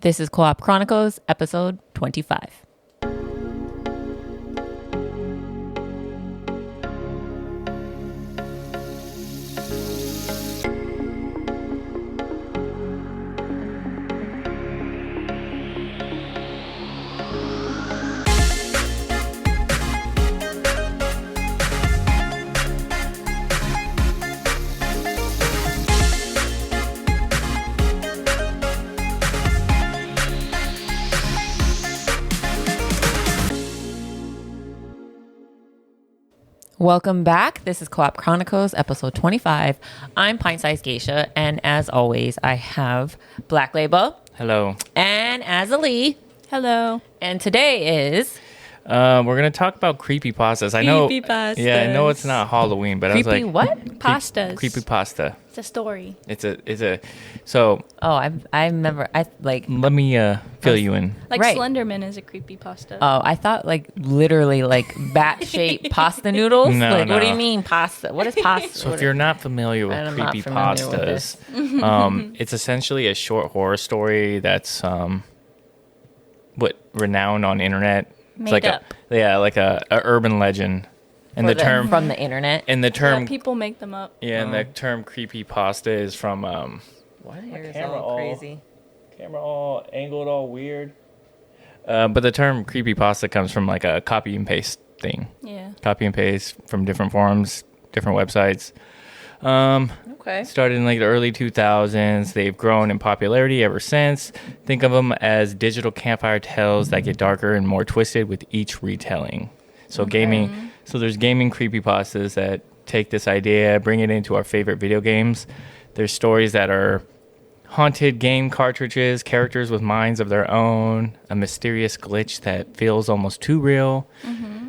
This is Co-op Chronicles, episode 25. Welcome back. This is Co-op Chronicles, episode 25. I'm Pint Size Geisha, and as always, I have Black Label. Hello. And Azalee. Hello. And today is... we're going to talk about creepypastas. I know. Creepypastas. Yeah, I know it's not Halloween, but Creepy I was like... what? Pastas. Creepypasta. It's a story. It's a... So... Oh, I remember. Let me fill you in. Like Right. Slenderman is a creepypasta. Oh, I thought like literally like bat-shaped pasta noodles. No, Like, what do you no. mean pasta? What is pasta? So if you're not familiar with I'm not familiar with creepypastas, it's essentially a short horror story that's renowned on internet. It's Made like up. like a urban legend. And the term from the internet. and the term Yeah, people make them up. and the term creepypasta is from What hair is camera all all- crazy? camera all angled all weird. But the term creepypasta comes from like a copy and paste thing. Yeah. Copy and paste from different forums, different websites. Okay. Started in like the early 2000s. They've grown in popularity ever since. Think of them as digital campfire tales that get darker and more twisted with each retelling. So gaming. So there's gaming creepypastas that take this idea, bring it into our favorite video games. There's stories that are haunted game cartridges, characters with minds of their own, a mysterious glitch that feels almost too real.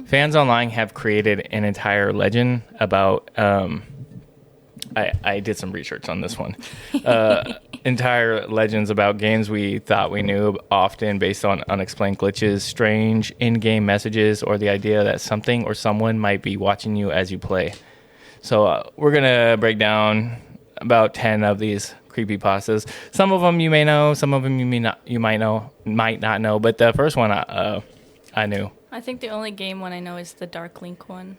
Fans online have created an entire legend about... I did some research on this one. Entire legends about games we thought we knew, often based on unexplained glitches, strange in-game messages, or the idea that something or someone might be watching you as you play. So we're going to break down about 10 of these creepypastas. Some of them you may know, some of them you might not know, but the first one I knew. I think the only game one I know is the Dark Link one.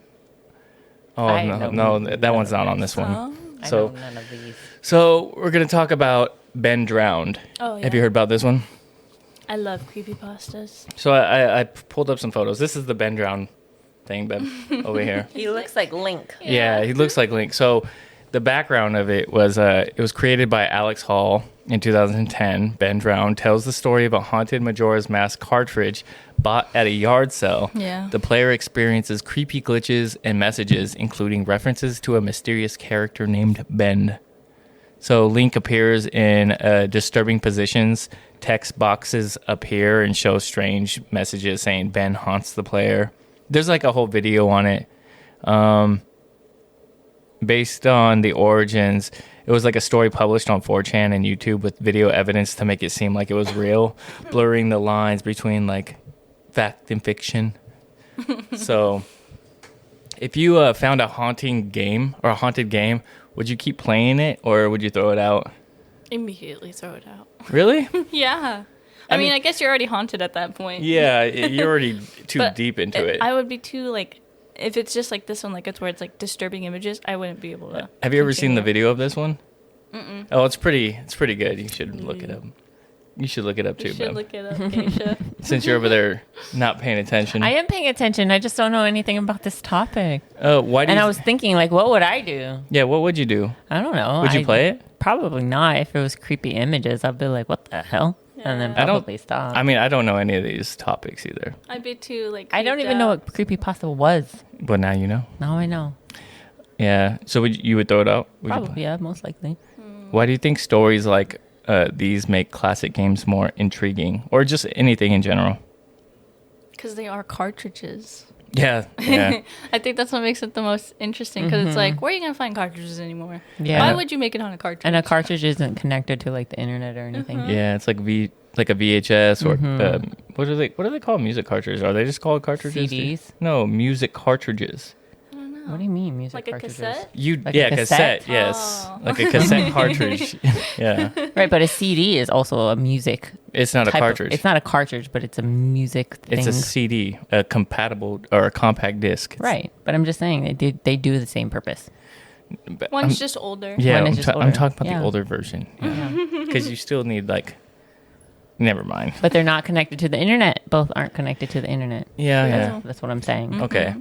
Oh, I no, know. that one's not on this one. Oh. I So- know none of these. So we're going to talk about Ben Drowned. Oh, yeah. Have you heard about this one? I love creepypastas. So I pulled up some photos. This is the Ben Drowned thing, Ben, over here. He looks like Link. Yeah, he looks like Link. So the background of it was created by Alex Hall in 2010. Ben Drowned tells the story of a haunted Majora's Mask cartridge bought at a yard sale. Yeah. The player experiences creepy glitches and messages, including references to a mysterious character named Ben. So Link appears in disturbing positions. Text boxes appear and show strange messages saying Ben haunts the player. There's like a whole video on it. Based on the origins, it was like a story published on 4chan and YouTube with video evidence to make it seem like it was real, blurring the lines between like fact and fiction. So if you found a haunted game, would you keep playing it or would you throw it out? Immediately throw it out. Really? Yeah. I mean, I guess you're already haunted at that point. Yeah, you're already too But deep into it. I would be too, like, if it's just like this one, like it's where it's like disturbing images, I wouldn't be able to. Have you ever seen the continue. video of this one? Mm-mm. Oh, it's pretty good. You should look it up. You should look it up too, You should Ben. look it up, Geisha. Since you're over there not paying attention. I am paying attention. I just don't know anything about this topic. Why do And you I was thinking, like, what would I do? Yeah, what would you do? I don't know. Would you play it? Probably not. If it was creepy images, I'd be like, what the hell? And then Yeah. I don't- probably stop. I mean, I don't know any of these topics either. I'd be too, like, I don't creeped even know out. what creepypasta was. But now you know. Now I know. Yeah. So you would throw it out? Would you Probably, play? yeah, most likely. Why do you think stories like these make classic games more intriguing, or just anything in general? Because they are cartridges. Yeah. Yeah. I think that's what makes it the most interesting because it's like, where are you going to find cartridges anymore? Yeah. Why would you make it on a cartridge? And a cartridge isn't connected to like the internet or anything. Yeah. It's like like a VHS or what are they called? Music cartridges? Are they just called cartridges? CDs? No, music cartridges. I don't know. What do you mean music Like a cartridges? cassette? Like a cassette? cassette, yes. Oh. Like a cassette cartridge. Yeah. Right, but a CD is also a music. It's not a type of- cartridge. it's not a cartridge, but it's a music thing. It's a CD, a compatible or a compact disc. Right, but I'm just saying they do the same purpose. But One's just older. yeah, One I'm, is just I'm older. talking about Yeah. the older version. Because you still need like, never mind. But they're not connected to the internet. Both aren't connected to the internet. Yeah. That's what I'm saying. Okay.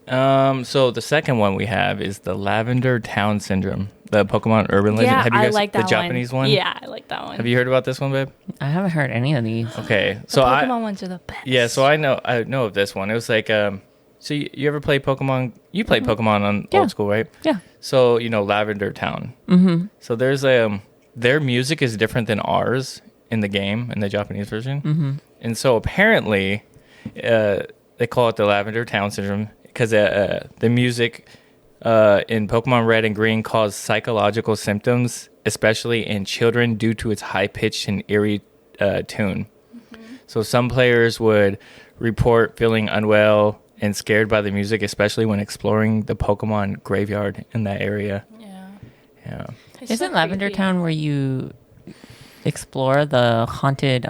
So the second one we have is the Lavender Town Syndrome, the Pokemon Urban Legend. Yeah, Have you I guys like that the Japanese one? Yeah, I like that one. Have you heard about this one, babe? I haven't heard any of these. Okay. The So Pokemon ones are the best. yeah, so I know of this one. It was like so you ever play Pokemon? You played Pokemon on Yeah. old school, right? Yeah. So, Lavender Town. Mm-hmm. So there's their music is different than ours in the game, in the Japanese version. Mm-hmm. And so apparently they call it the Lavender Town Syndrome because the music in Pokemon Red and Green caused psychological symptoms, especially in children, due to its high-pitched and eerie tune. Mm-hmm. So some players would report feeling unwell and scared by the music, especially when exploring the Pokemon graveyard in that area. Yeah. It's Isn't so Lavender creepy. Town where you explore the haunted,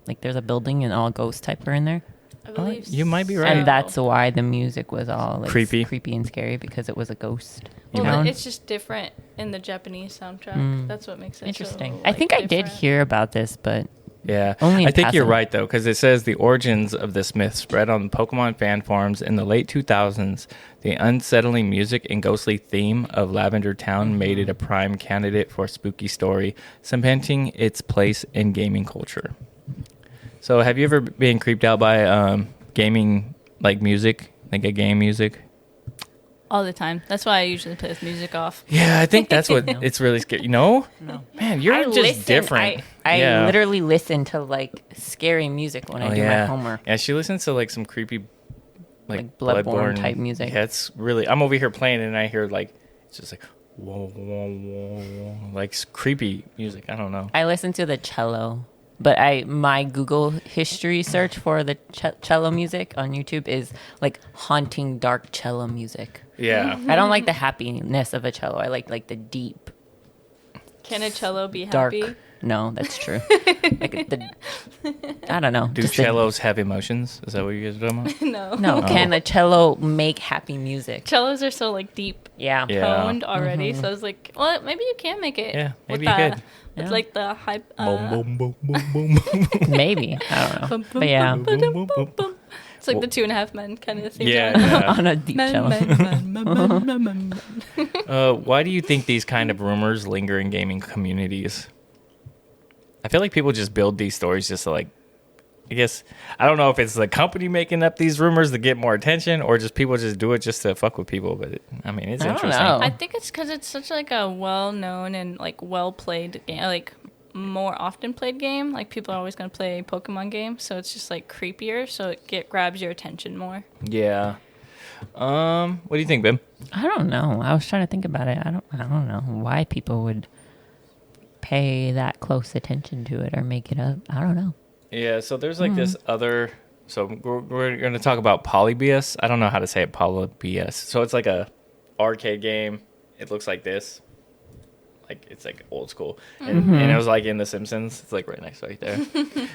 like there's a building and all ghosts type are in there? I believe You might be right. And that's why the music was all like Creepy. and scary because it was a ghost Well, town. it's just different in the Japanese soundtrack. That's what makes it Interesting. So, I think I did different. hear about this, but Yeah, Only in I think you're passing. right though, because it says the origins of this myth spread on Pokemon fan forums in the late 2000s. The unsettling music and ghostly theme of Lavender Town made it a prime candidate for a spooky story, cementing its place in gaming culture. So, have you ever been creeped out by gaming, like music, like a game music? all the time. That's why I usually play with music off. Yeah, I think that's what it's really scary. No, man, you're I just listen- different. I Yeah. literally listen to like scary music when I do my homework. Yeah, she listens to like some creepy, Like Bloodborne type music. Yeah, it's really. I'm over here playing and I hear like it's just like whoa, whoa, whoa, whoa, like creepy music. I don't know. I listen to the cello, but my Google history search for the cello music on YouTube is like haunting dark cello music. Yeah, I don't like the happiness of a cello. I like the deep Can a cello be dark. happy? No, that's true. Like I don't know. do just the- cellos have emotions? Is that what you guys are talking about? No. No, can a cello make happy music? Cellos are so like deep Yeah. Yeah. toned already. So I was like, well, maybe you can make it. Yeah, maybe with you the, could. With Yeah. like the hype. Boom, boom, boom, boom, boom, boom. Maybe. I don't know. Bum, bum, But yeah, bum, bum, bum, bum. It's like the 2.5 Men kind of thing. Yeah, yeah. on a deep cello. Why do you think these kind of rumors linger in gaming communities? I feel like people just build these stories just to like, I guess, I don't know if it's the company making up these rumors to get more attention or just people just do it just to fuck with people. But it's I don't interesting. know. I think it's because it's such like a well-known and like well-played game, like more often played game. Like people are always going to play a Pokemon game, so it's just like creepier, so it grabs your attention more. Yeah. What do you think, Bim? I don't know. I was trying to think about it. I don't know why people would pay that close attention to it or make it up. I don't know. Yeah, so there's like this other. So we're going to talk about Polybius. I don't know how to say it, Polybius. So it's like a arcade game. It looks like this. Like it's like old school, and it was like in The Simpsons. It's like right next right there.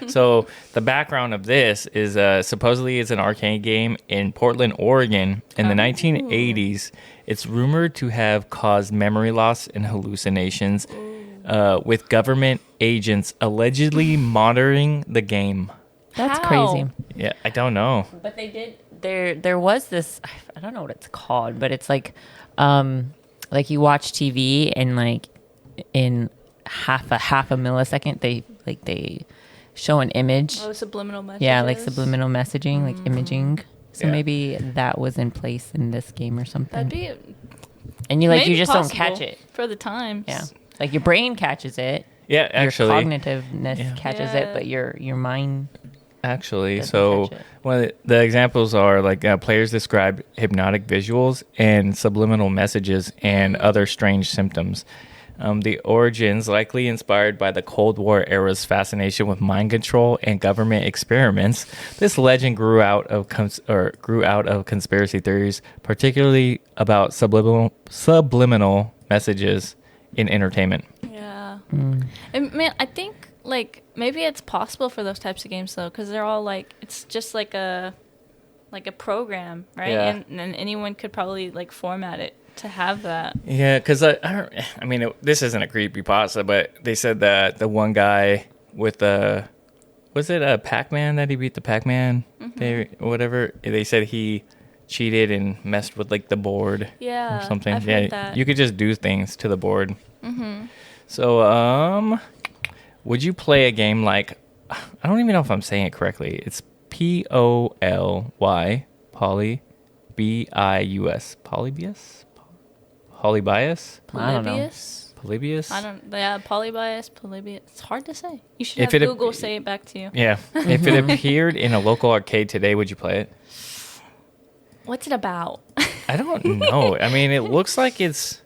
So the background of this is supposedly it's an arcade game in Portland, Oregon, in the 1980s. It's rumored to have caused memory loss and hallucinations, with government agents allegedly monitoring the game. That's How? crazy. Yeah, I don't know. But they did. There was this. I don't know what it's called, but it's like you watch TV and like in half a millisecond they show an image. Oh, subliminal messages. Yeah, like subliminal messaging, like imaging. So Yeah. maybe that was in place in this game or something. That'd be and you maybe just possible don't catch it. for the times. Yeah, like your brain catches it. Yeah, actually, your cognitiveness Yeah. catches Yeah. it, but your mind. Actually, Doesn't so catch it. one of the examples are like players describe hypnotic visuals and subliminal messages and other strange symptoms. The origins likely inspired by the Cold War era's fascination with mind control and government experiments. This legend grew out of conspiracy theories, particularly about subliminal messages in entertainment. Yeah. And man, I think like maybe it's possible for those types of games though, because they're all like it's just like a program, right? Yeah. And anyone could probably like format it to have that. Yeah, because this isn't a creepypasta, but they said that the one guy with was it a Pac-Man that he beat the Pac-Man? Whatever. They said he cheated and messed with like the board. Yeah, or something. I've heard that. You could just do things to the board. So, would you play a game like, I don't even know if I'm saying it correctly. It's Poly, B-I-U-S. Polybius? Polybius? I don't know. Polybius? Polybius? Polybius, Polybius. It's hard to say. You should If have it Google say it back to you. Yeah. If it appeared in a local arcade today, would you play it? What's it about? I don't know. I mean, it looks like it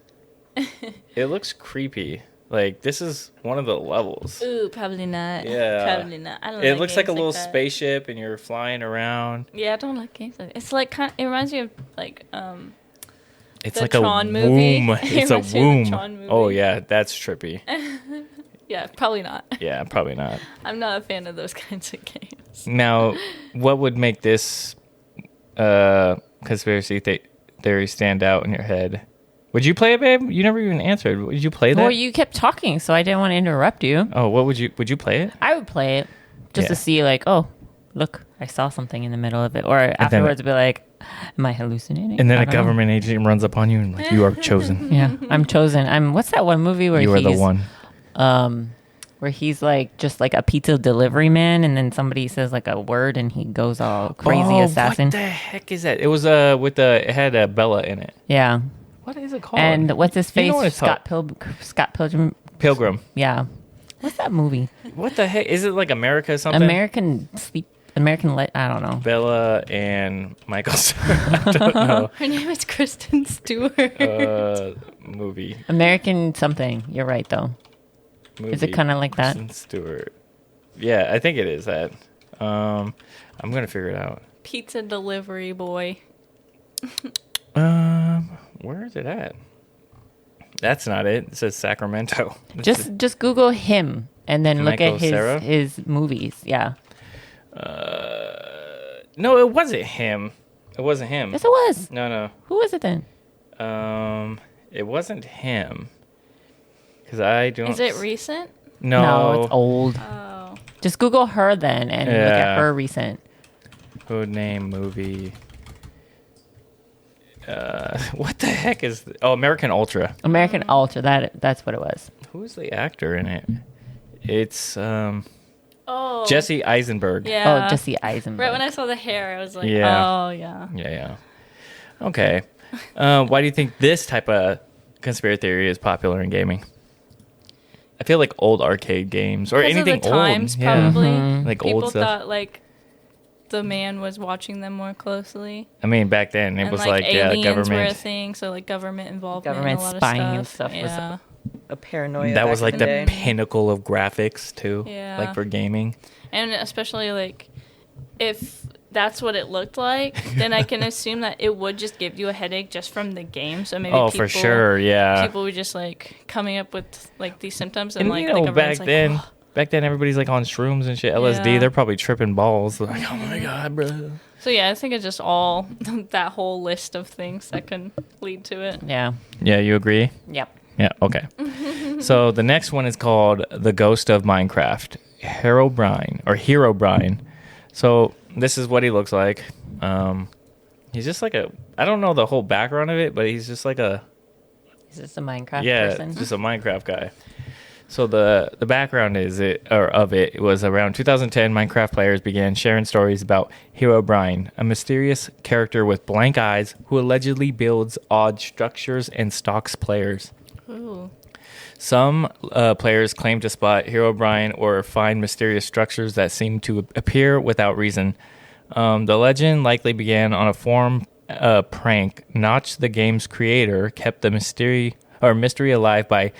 looks creepy. Like, this is one of the levels. Ooh, probably not. Yeah. Probably not. I don't It like looks like a games little that. spaceship and you're flying around. Yeah, I don't like games like that. It's like it reminds me of like It's the like Tron a movie. womb. It It's a reminds me of the womb. Tron movie. Oh, yeah. That's trippy. Yeah, probably not. Yeah, probably not. I'm not a fan of those kinds of games. Now, what would make this conspiracy theory stand out in your head? Would you play it, babe? You never even answered. Would you play that? Well, you kept talking, so I didn't want to interrupt you. Oh, what would you play it? I would play it just to Yeah. see, like, oh, look, I saw something in the middle of it. Or afterwards, be like, am I hallucinating? And then I a don't know. government agent runs up on you and like, you are chosen. Yeah, I'm chosen. What's that one movie where You are the one. Where he's like just like a pizza delivery man, and then somebody says like a word, and he goes all crazy assassin. What the heck is that? It was it had Bella in it. Yeah. What is it called? And what's his You face? know what it's Scott Pilgrim. Pilgrim. Yeah. What's that movie? What the heck? Is it like America something? American I don't know. Bella and Michael Cera. I don't know. Her name is Kristen Stewart. Movie. American something. You're right though. Is it kind of like that? Kristen Stewart. Yeah, I think it is that. I'm gonna figure it out. Pizza delivery boy. Where is it at? That's not it. It says Sacramento. Just Google him and then look Michael at Cera? his movies. Yeah. No, it wasn't him. It wasn't him. Yes, it was. No. Who was it then? It wasn't him. Because I don't. Is it recent? No. It's old. Oh. Just Google her then and look at Yeah. her recent. Code name movie. What the heck is? American Ultra. American Ultra. That's what it was. Who is the actor in it? It's Oh. Jesse Eisenberg. Yeah. Oh, Jesse Eisenberg. Right when I saw the hair, I was like, Yeah. oh, yeah. Yeah. Okay. Why do you think this type of conspiracy theory is popular in gaming? I feel like old arcade games or Because anything of the times, old. probably. Mm-hmm. Like People old stuff. thought, like, the man was watching them more closely. I mean, back then it And, was like aliens were a government. thing, so, like, government involvement Government in a lot spying of and stuff. stuff was Yeah. a paranoia. That was back like in the day. pinnacle of graphics too. Yeah. Like for gaming. And especially, like, if that's what it looked like, then I can assume that it would just give you a headache just from the game. So maybe For sure, yeah. people were just, like, coming up with, like, these symptoms. And, And like, you the know, government's back like, then, "Oh." everybody's like on shrooms and shit. LSD, Yeah. they're probably tripping balls. Like, oh my god, bro. So, yeah, I think it's just all that whole list of things that can lead to it. Yeah. Yeah, you agree? Yep. Yeah, okay. So the next one is called The Ghost of Minecraft. Herobrine. So this is what he looks like. He's just like I don't know the whole background of it, but he's just like Is this a Minecraft person? just a Minecraft guy. So the background of it was around 2010. Minecraft players began sharing stories about Herobrine, a mysterious character with blank eyes who allegedly builds odd structures and stalks players. Ooh. Some players claim to spot Herobrine or find mysterious structures that seem to appear without reason. The legend likely began on a forum prank. Notch, the game's creator, kept the mystery alive by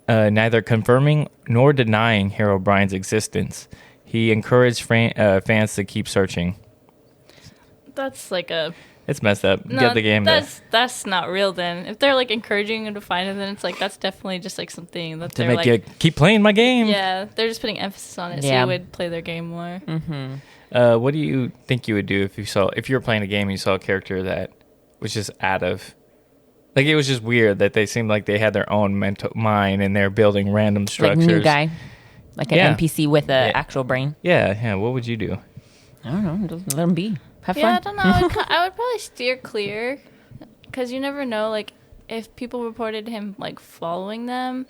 neither confirming nor denying Herobrine's existence. He encouraged fans to keep searching. That's like a... It's messed up. No, Get the game. That's not real then. If they're like encouraging you to find it, then it's like that's definitely just like something that to they're make like... you keep playing my game. Yeah, they're just putting emphasis on it so you would play their game more. Mm-hmm. What do you think you would do if you were playing a game and you saw a character that was just out of... Like, it was just weird that they seemed like they had their own mental mind and they're building random structures. Like new guy. Like an NPC with an actual brain. Yeah. What would you do? I don't know. Just let them be. Have Yeah, I fun. don't know. I would probably steer clear because you never know. Like, if people reported him like following them,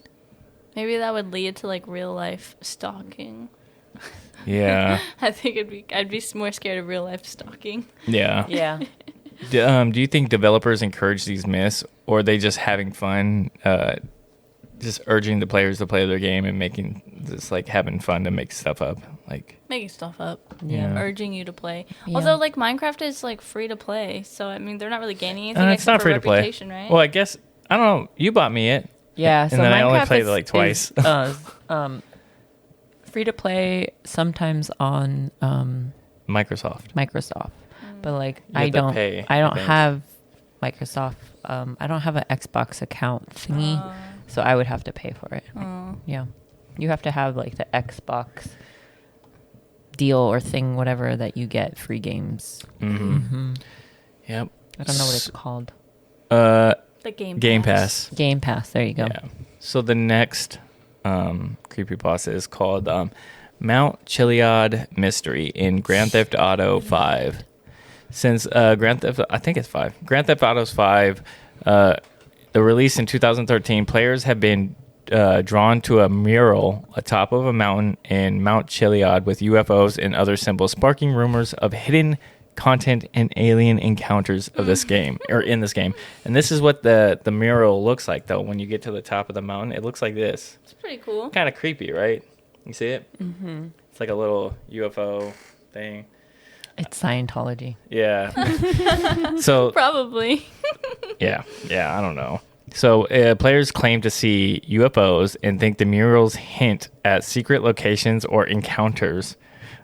maybe that would lead to like real life stalking. Yeah. I think I'd be more scared of real life stalking. Yeah. Yeah. Do you think developers encourage these myths, or are they just having fun, just urging the players to play their game and making just like having fun to make stuff up? Like Making stuff up. Yeah. Urging you to play. Yeah. Although, like, Minecraft is, like, free to play. So, I mean, they're not really gaining anything it's except not for free to play. reputation, right? Well, I guess I don't know. You bought me it. Yeah. And So then I only Minecraft played it like twice. Free to play sometimes on Microsoft. Microsoft, but like You have to pay I don't advance. have Microsoft. I don't have an Xbox account thingy, so I would have to pay for it. Yeah, you have to have like the Xbox deal or thing, whatever that you get free games. Mm-hmm. Yep. I don't know what it's called. The Game Pass. Game Pass. There you go. Yeah. So the next creepypasta is called Mount Chiliad Mystery in Grand Theft Auto 5. Since Grand Theft Auto's 5, the release in 2013, players have been drawn to a mural atop of a mountain in Mount Chiliad with UFOs and other symbols, sparking rumors of hidden content and alien encounters of this game, or in this game. And this is what the mural looks like, though. When you get to the top of the mountain, it looks like this. It's pretty cool. Kind of creepy, right? You see it? Mm-hmm. It's like a little UFO thing. It's Scientology. Yeah. So Probably. yeah, I don't know. So players claim to see UFOs and think the murals hint at secret locations or encounters.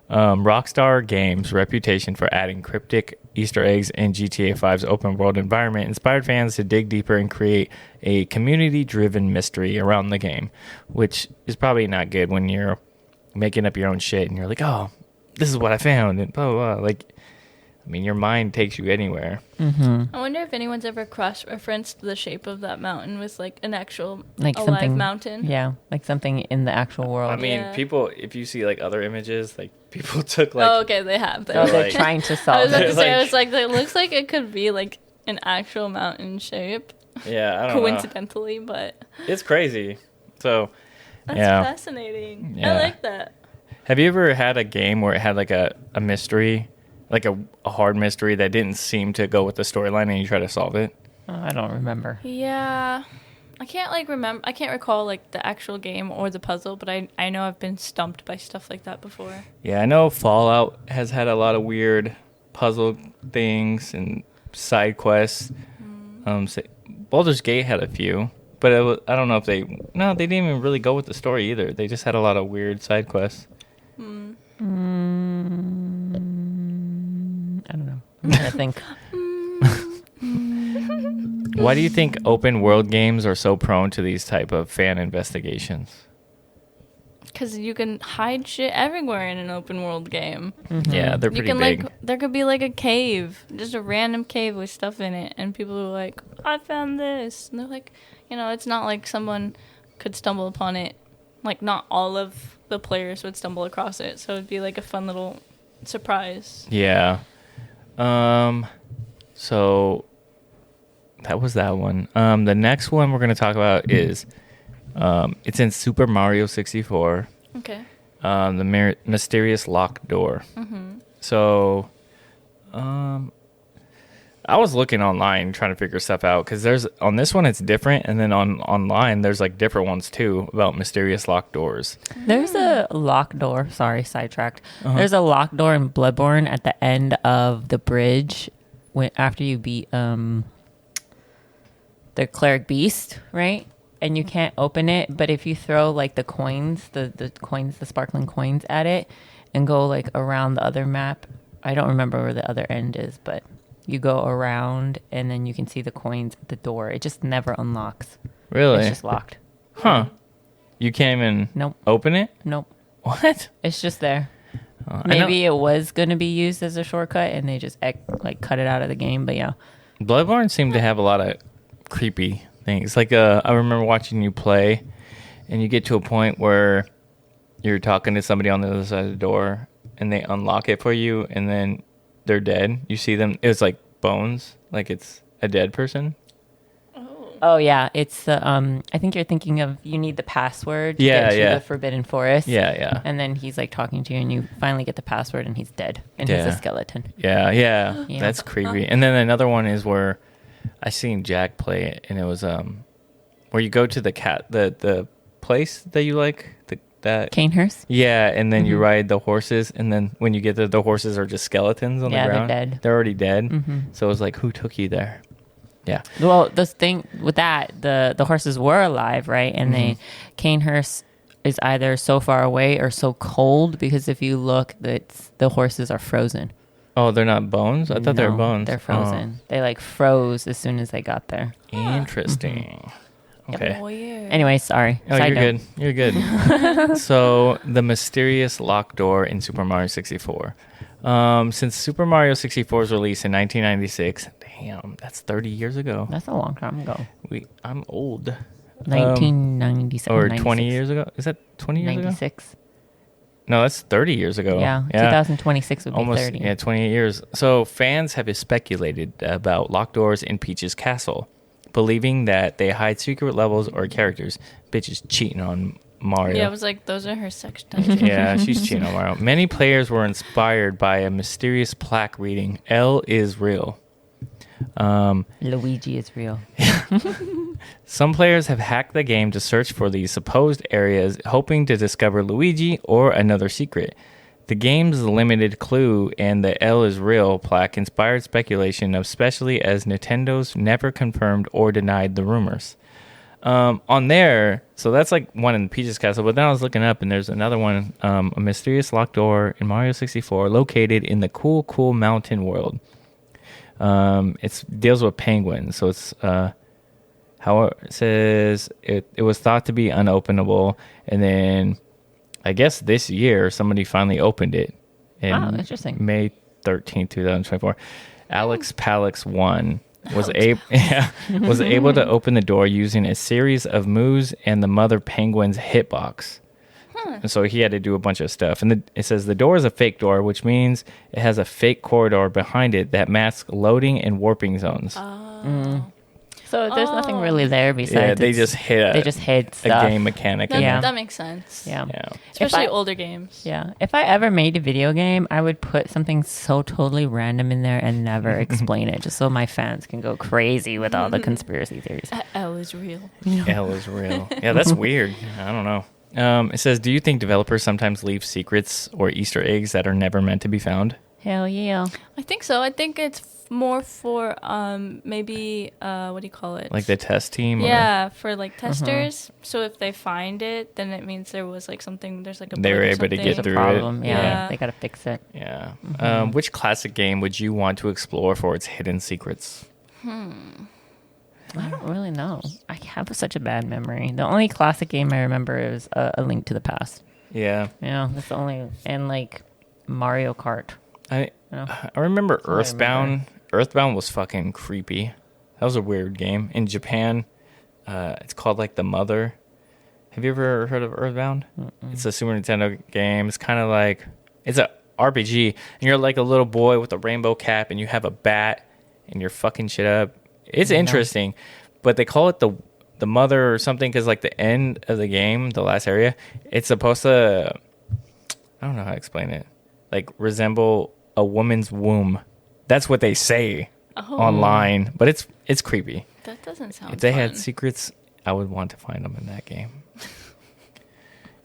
Rockstar Games' reputation for adding cryptic Easter eggs in GTA 5's open world environment inspired fans to dig deeper and create a community-driven mystery around the game, which is probably not good when you're making up your own shit and you're like, oh, this is what I found, and blah, blah, blah. Like, I mean, your mind takes you anywhere. I wonder if anyone's ever cross-referenced the shape of that mountain with like an actual Like alive something, mountain. Yeah, like something in the actual world. I mean, Yeah. people, if you see like other images, like people took like, Oh, okay, they have. Oh, they're like- trying to I solve was about it. to say, I Like- was like, it looks like it could be like an actual mountain shape, yeah, I don't know. coincidentally, but It's crazy. So, that's yeah. fascinating. Yeah. I like that. Have you ever had a game where it had like a mystery, like a hard mystery that didn't seem to go with the storyline and you try to solve it? I don't remember. Yeah. I can't I can't recall like the actual game or the puzzle, but I know I've been stumped by stuff like that before. Yeah, I know Fallout has had a lot of weird puzzle things and side quests. Baldur's Gate had a few, but I don't know if they didn't even really go with the story either. They just had a lot of weird side quests. I don't know. I'm trying to think. Why do you think open world games are so prone to these type of fan investigations? Because you can hide shit everywhere in an open world game. Yeah, they're You pretty can big. like there could be like a cave, just a random cave with stuff in it, and people are like, "I found this," and they're like, it's not like someone could stumble upon it. Like not all of the players would stumble across it, so it'd be like a fun little surprise. Yeah. So that was that one. The next one we're going to talk about is it's in Super Mario 64. Okay. The mysterious locked door. So I was looking online trying to figure stuff out because there's on this one it's different, and then online there's like different ones too about mysterious locked doors. There's a locked door. Sorry, sidetracked. There's a locked door in Bloodborne at the end of the bridge after you beat the cleric beast, right? and you can't open it. But if you throw like the coins, the coins, the sparkling coins at it, and go like around the other map, I don't remember where the other end is, but you go around and then you can see the coins at the door. It just never unlocks. Really? It's just locked. Huh. You can't even Nope. open it? Nope. What? It's just there. I know- Maybe it was going to be used as a shortcut and they just like cut it out of the game. But yeah. Bloodborne seemed to have a lot of creepy things. Like I remember watching you play, and you get to a point where you're talking to somebody on the other side of the door, and they unlock it for you, and then they're dead. You see them. It was like bones, like it's a dead person. Oh yeah, it's the I think you're thinking of you need the password to Yeah, get to yeah. the Forbidden Forest. Yeah. And then he's like talking to you, and you finally get the password, and he's dead, and he's Yeah. a skeleton. Yeah. Yeah. That's creepy. And then another one is where I seen Jack play it, and it was where you go to the place that you like, that Canehurst. yeah, and then you ride the horses, and then when you get there, the horses are just skeletons on Yeah, the they're ground. dead. They're already dead. So it was like, who took you there? Yeah. Well, the thing with that, the horses were alive, right? And Canehurst is either so far away or so cold because if you look, the horses are frozen. Oh, they're not bones? I thought they were No, bones. They're frozen. They like froze as soon as they got there. Oh, interesting. Okay. Weird. Anyway, sorry. Oh, Side you're note. good. You're good. So, the mysterious locked door in Super Mario 64. Since Super Mario 64's release in 1996, damn, that's 30 years ago. That's a long time ago. I'm old. 1997. Or 96. 20 years ago? Is that 20 years ago? 96. No, that's 30 years ago. Yeah, 2026 would be Almost, 30. yeah, 28 years. So fans have speculated about locked doors in Peach's castle, believing that they hide secret levels or characters. Bitch is cheating on Mario. Yeah, I was like, those are her sex dungeons. Yeah, she's cheating on Mario. Many players were inspired by a mysterious plaque reading, L is real. Luigi is real. Some players have hacked the game to search for these supposed areas, hoping to discover Luigi or another secret. The game's limited clue and the L is real plaque inspired speculation, especially as Nintendo's never confirmed or denied the rumors. On there, so that's like one in Peach's Castle, but then I was looking up and there's another one, a mysterious locked door in Mario 64 located in the Cool Mountain world. It deals with penguins, so it's how it says it was thought to be unopenable, and then I guess this year somebody finally opened it in interesting. May 13th, 2024. Alex Palix 1 was able to open the door using a series of moves and the mother penguin's hitbox. And so he had to do a bunch of stuff. And it says the door is a fake door, which means it has a fake corridor behind it that masks loading and warping zones. So there's nothing really there besides. Yeah, they just hit stuff. a game mechanic. That makes sense. Yeah. Especially older games. Yeah. If I ever made a video game, I would put something so totally random in there and never explain it, just so my fans can go crazy with all the conspiracy theories. L is real. L is real. Yeah, that's weird. I don't know. It says, do you think developers sometimes leave secrets or Easter eggs that are never meant to be found? Hell yeah. I think so. I think it's more for maybe what do you call it? Like the test team? Yeah, for like testers. So if they find it, then it means there was like something. There's like a They were bug or able to something. get There's a through problem. it. Yeah. They got to fix it. Yeah. Which classic game would you want to explore for its hidden secrets? I don't really know. I have such a bad memory. The only classic game I remember is A Link to the Past. Yeah. Yeah, that's the only. And like Mario Kart. I Yeah. remember all I Earthbound. remember. Earthbound was fucking creepy. That was a weird game. In Japan, it's called like The Mother. Have you ever heard of Earthbound? It's a Super Nintendo game. It's kind of like, it's a RPG, and you're like a little boy with a rainbow cap, and you have a bat, and you're fucking shit up. It's interesting, but they call it the Mother or something because like the end of the game, the last area, it's supposed to, I don't know how to explain it, like resemble a woman's womb. That's what they say online, but it's creepy. That doesn't sound. If they fun. had secrets, I would want to find them in that game.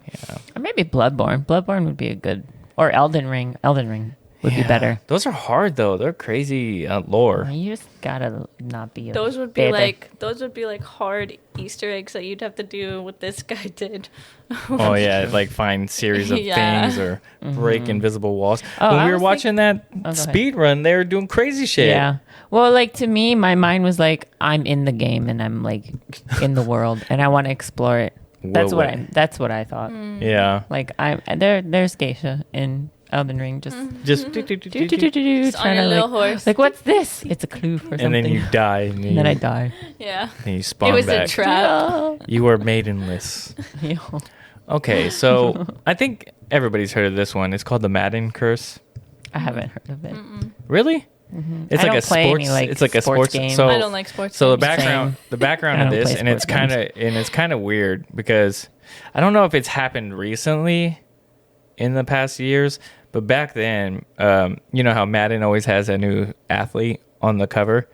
Yeah. Or maybe Bloodborne. Bloodborne would be a good. Or Elden Ring. Elden Ring would be better. Those are hard though. They're crazy lore. You just gotta not be. Those would be like hard Easter eggs that you'd have to do what this guy did. Oh yeah, like find series of things or break invisible walls. When we were watching that speed run, they were doing crazy shit. Yeah. Well, like to me, my mind was like, I'm in the game and I'm like in the world and I want to explore it. That's what I thought. Yeah. Like there's Geisha in Elden Ring, just on trying your to little horse. like, what's this? It's a clue for something. And then you die. And then I die. Yeah. And you spawn It was back. a trap. You are maidenless. Okay, so I think everybody's heard of this one. It's called the Madden Curse. I haven't heard of it. Really? It's I like don't a play sports. any, like, it's like a sports game. So I don't like sports. So games. the background I of don't this, play and it's sports kind of weird because I don't know if it's happened recently in the past years, but back then, you know how Madden always has a new athlete on the cover.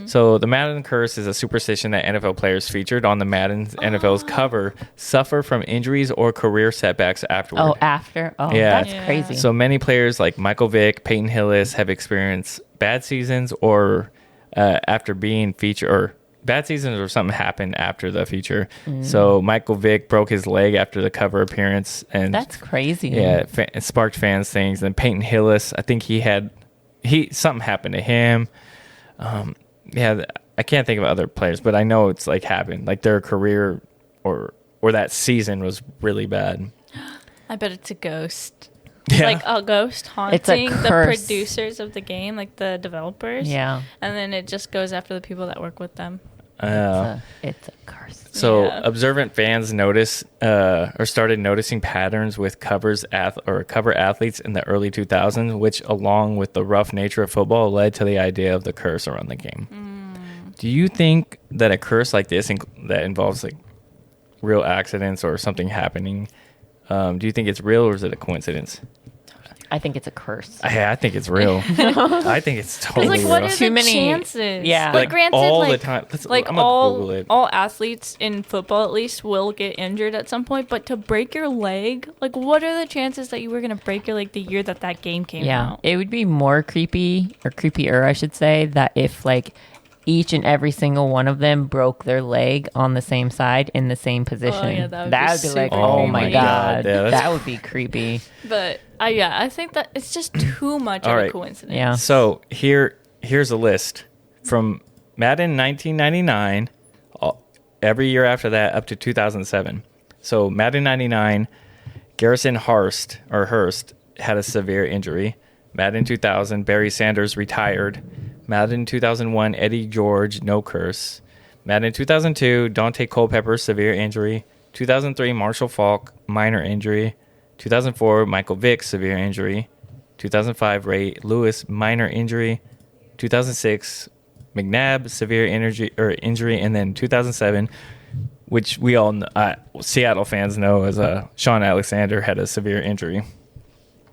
So the Madden Curse is a superstition that NFL players featured on the Madden's NFL's cover suffer from injuries or career setbacks afterward. Oh, after? Oh, Yeah. that's crazy. So many players like Michael Vick, Peyton Hillis have experienced bad seasons or after being featured, or bad seasons or something happened after the feature. So Michael Vick broke his leg after the cover appearance, and that's crazy. yeah, it sparked fans things. And Peyton Hillis, I think something happened to him. Yeah, I can't think of other players, but I know it's like happened. Like their career or that season was really bad. I bet it's a ghost. Yeah. Like a ghost It's a haunting the curse. producers of the game, like the developers. Yeah. And then it just goes after the people that work with them. It's a curse. So Yeah. observant fans noticed or started noticing patterns with cover athletes in the early 2000s, which, along with the rough nature of football, led to the idea of the curse around the game. Do you think that a curse like this that involves like real accidents or something happening, do you think it's real or is it a coincidence? I think it's a curse. I think it's real. I think it's totally It's like, what real. are Too the many- chances? yeah. But Like, granted, all like, the time. like I'm gonna Google it. all athletes in football at least will get injured at some point. But to break your leg, like, what are the chances that you were gonna break your leg the year that game came Yeah. out? It would be more creepy, or creepier, I should say, that if like each and every single one of them broke their leg on the same side in the same position. yeah, that would be be like, super oh my creepy. God. Yeah, that's- That would be creepy. But I think that it's just too much All of right. a coincidence. Yeah. So here's a list from Madden 1999, every year after that up to 2007. So Madden 99, Garrison Hurst had a severe injury. Madden 2000, Barry Sanders retired. Madden 2001, Eddie George, no curse. Madden 2002, Dante Culpepper, severe injury. 2003, Marshall Faulk, minor injury. 2004, Michael Vick, severe injury. 2005, Ray Lewis, minor injury. 2006, McNabb, severe injury. And then 2007, which we all Seattle fans know as Sean Alexander had a severe injury.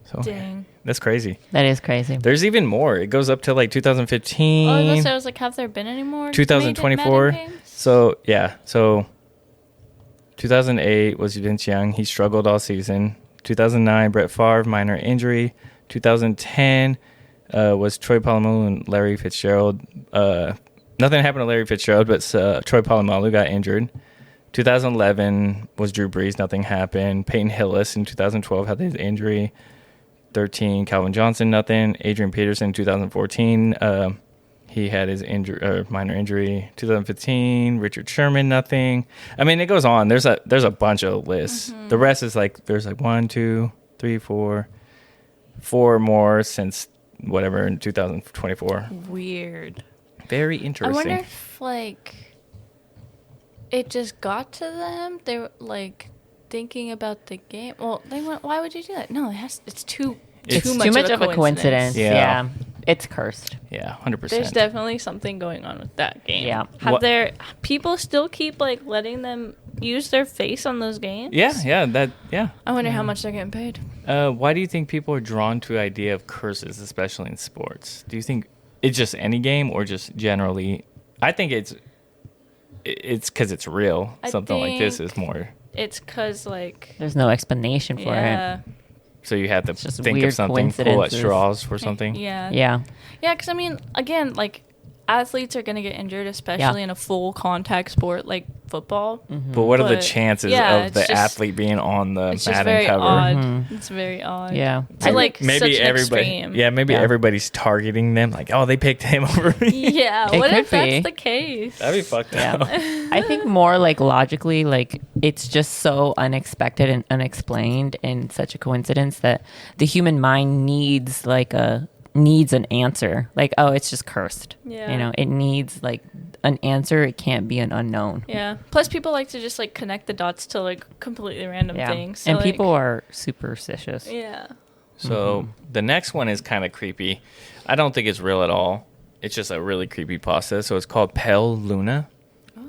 So Dang. that's crazy. That is crazy. There's even more. It goes up to like 2015. Oh, I was like, have there been any more 2024. Madden games? So yeah, so 2008 was Vince Young. He struggled all season. 2009, Brett Favre, minor injury. 2010 was Troy Polamalu and Larry Fitzgerald. Nothing happened to Larry Fitzgerald, but Troy Polamalu got injured. 2011 was Drew Brees. Nothing happened. Peyton Hillis in 2012 had his injury. 13, Calvin Johnson, nothing. Adrian Peterson, 2014, he had his minor injury. 2015, Richard Sherman, nothing. I mean, it goes on. There's a bunch of lists. The rest is like there's like 1, 2, 3, 4 more since whatever in 2024. Weird. Very I interesting. wonder if like it just got to them. They were like thinking about the game. Well, they went. Why would you do that? No, it's too much of a coincidence. Yeah. Yeah. It's cursed. Yeah, 100%. There's definitely something going on with that game. Yeah. Have there people still keep like letting them use their face on those games? Yeah. I wonder how much they're getting paid. Why do you think people are drawn to the idea of curses, especially in sports? Do you think it's just any game or just generally? I think it's because it's real. I Something like this think is more. It's because like There's no explanation for it. So you have to just think of weird something, pull at coincidences. straws for something. Yeah. Yeah. Yeah, because I mean, again, like athletes are gonna get injured, especially in a full contact sport like football. But what are the But, chances yeah, of it's the just- athlete being on the It's just Madden very cover? odd. Mhm. It's very odd. Yeah. To like Maybe such an everybody. extreme. Yeah, maybe Yeah. everybody's targeting them. Like, oh, they picked him over me. Yeah. It What could if that's be. the case? That'd be fucked Yeah. up. I think more like logically, like it's just so unexpected and unexplained and such a coincidence that the human mind needs an answer. Like, oh, it's just cursed. Yeah. You know, it needs like an answer. It can't be an unknown. Yeah. Plus, people like to just like connect the dots to like completely random Yeah. things. So, And like, people are superstitious. Yeah. So the next one is kind of creepy. I don't think it's real at all. It's just a really creepy pasta. So it's called Pale Luna.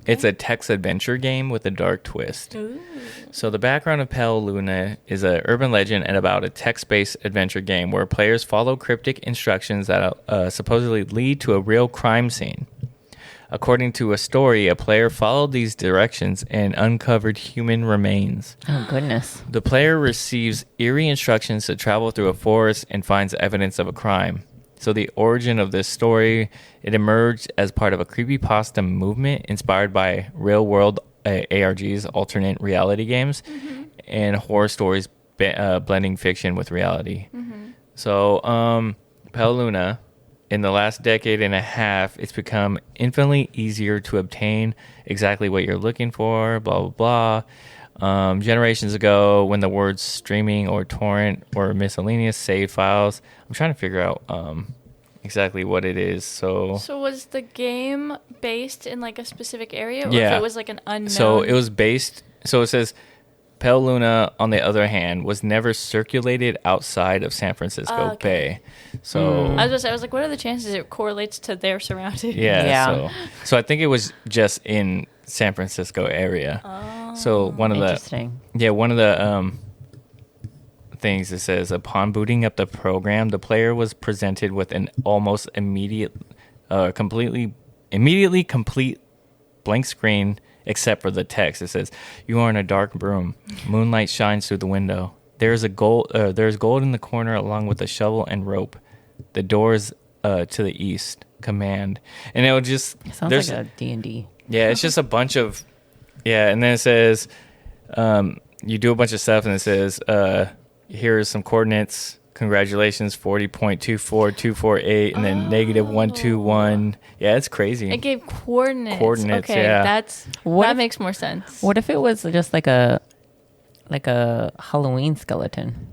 It's a text adventure game with a dark twist. Ooh. So the background of Pale Luna is an urban legend and about a text-based adventure game where players follow cryptic instructions that supposedly lead to a real crime scene. According to a story, a player followed these directions and uncovered human remains. Oh goodness. The player receives eerie instructions to travel through a forest and finds evidence of a crime. So the origin of this story, it emerged as part of a creepypasta movement inspired by real-world ARGs, alternate reality games, and horror stories blending fiction with reality. So Pale Luna, in the last decade and a half, it's become infinitely easier to obtain exactly what you're looking for, blah, blah, blah. Generations ago, when the words streaming or torrent or miscellaneous save files, I'm trying to figure out exactly what it is. So was the game based in like a specific area, or Yeah. if it was like an unknown? So it was based. So it says, Pale Luna, on the other hand, was never circulated outside of San Francisco Bay. So I was like, what are the chances it correlates to their surroundings? yeah. So I think it was just in San Francisco area. So one of Interesting. the things it says, upon booting up the program, the player was presented with an almost immediately complete blank screen, except for the text. It says, "You are in a dark room. Moonlight shines through the window. There's gold in the corner, along with a shovel and rope. The doors to the east. Command." And it would just Sounds like a D&D. yeah, it's just a bunch of and then it says you do a bunch of stuff, and it says here's some coordinates. Congratulations, 40.24248, and then -121. Yeah, it's crazy. It gave coordinates. Coordinates, okay, yeah. that makes more sense. What if it was just like a Halloween skeleton?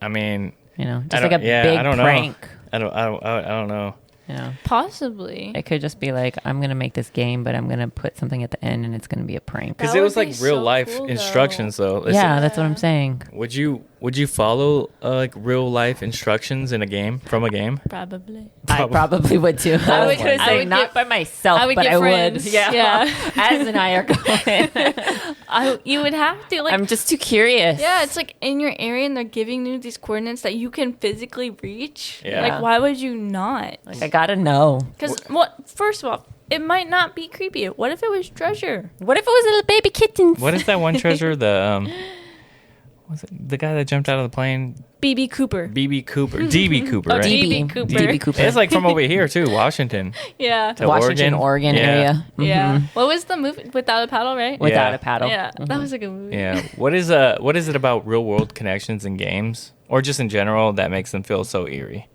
I mean, You know, I just like a don't- yeah, big I don't know. prank. I don't know. You know, Possibly. it could just be like, I'm gonna make this game, but I'm gonna put something at the end, and it's gonna be a prank. Because That it would was like be real so life cool, though. instructions, though. Listen, Yeah, that's what I'm saying. Would you follow like real life instructions in a game from a game? Probably. I probably would too. I would- gonna I say would not get- by myself, I would but get I friends. would. Yeah. Yeah. Az and I are going. You would have to like. I'm just too curious. Yeah, it's like in your area, and they're giving you these coordinates that you can physically reach. Yeah. Like, why would you not? Like, I gotta know. Because, first of all, it might not be creepy. What if it was treasure? What if it was little baby kittens? What is that one treasure? The was it the guy that jumped out of the plane? B.B. Cooper. BB Cooper, DB Cooper, Oh, right? DB Cooper. DB Cooper. It's like from over here too, Washington. Yeah. To Washington, Oregon Yeah. area. Yeah. Mhm. What was the movie? Without a Paddle, right? Without Yeah. a paddle. Yeah, that was a good movie. Yeah. What is it about real world connections in games, or just in general, that makes them feel so eerie?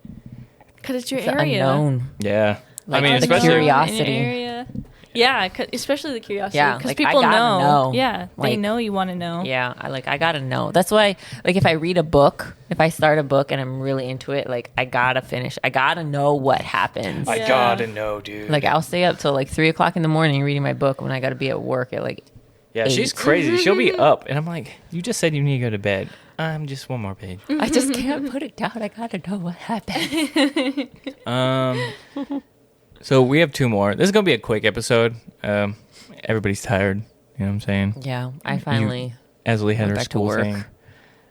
Because it's your It's the area. unknown. Yeah. Like I mean, the especially curiosity. In your area. Yeah, especially the curiosity. Yeah, because like, I people gotta know. Yeah, they Like, know you want to know. Yeah, I gotta know. That's why, like, if I read a book, if I start a book and I'm really into it, like, I gotta finish. I gotta know what happens. I Yeah. gotta know, dude. Like, I'll stay up till like 3:00 in the morning reading my book when I gotta be at work at like. yeah, she's 8. crazy. She'll be up, and I'm like, you just said you need to go to bed. I'm just one more page. I just can't put it down. I gotta know what happened. So we have 2 more. This is gonna be a quick episode. Everybody's tired. You know what I'm saying? Yeah, I finally. As we had Went our back to school work. thing.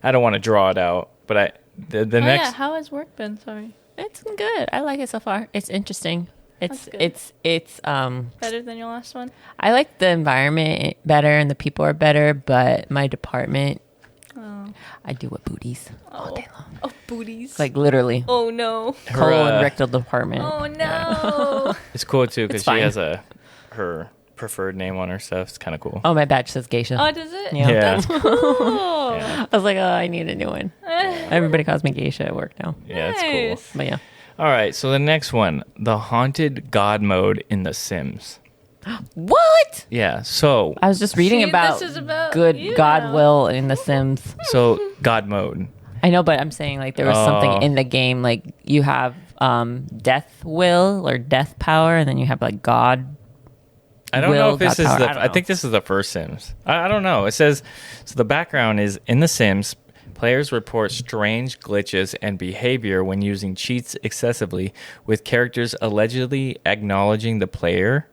I don't want to draw it out, but the Oh, next. yeah. How has work been? Sorry. It's good. I like it so far. It's interesting. That's good. It's Better than your last one? I like the environment better and the people are better, but my department I do with booties all day long. Oh, booties. Like literally. Oh no. Colon and rectal department. Oh no. It's cool too because It's she fine. has her preferred name on her stuff. It's kind of cool. Oh, my badge says geisha. Oh, does it? Yeah. Yeah. Cool. Yeah. I was like, oh, I need a new one. Everybody calls me geisha at work now. Yeah, it's Nice. cool. But yeah. All right, so the next one, the haunted god mode in The Sims. What? Yeah, so I was just reading See, about, this is about good you God now. will in The Sims. god mode. I know, but I'm saying like there was something in the game like you have death will or death power, and then you have like God. I don't know Will, if this God is power, the. I don't I know. think this is the first Sims. I don't know. It says so. The background is in The Sims. Players report strange glitches and behavior when using cheats excessively, with characters allegedly acknowledging the player,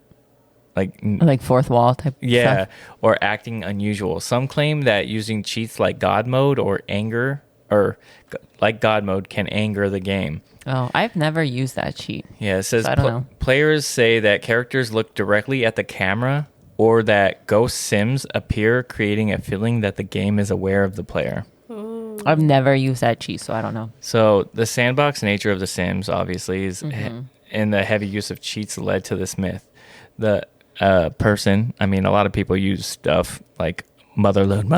Like fourth wall type. yeah, Stuff. or acting unusual. Some claim that using cheats like God mode or anger or like God mode can anger the game. Oh, I've never used that cheat. Yeah, it says So I don't know. players say that characters look directly at the camera or that ghost Sims appear, creating a feeling that the game is aware of the player. I've never used that cheat, so I don't know. So the sandbox nature of The Sims, obviously, is Mm-hmm. and the heavy use of cheats led to this myth. The person, I mean, a lot of people use stuff like motherload.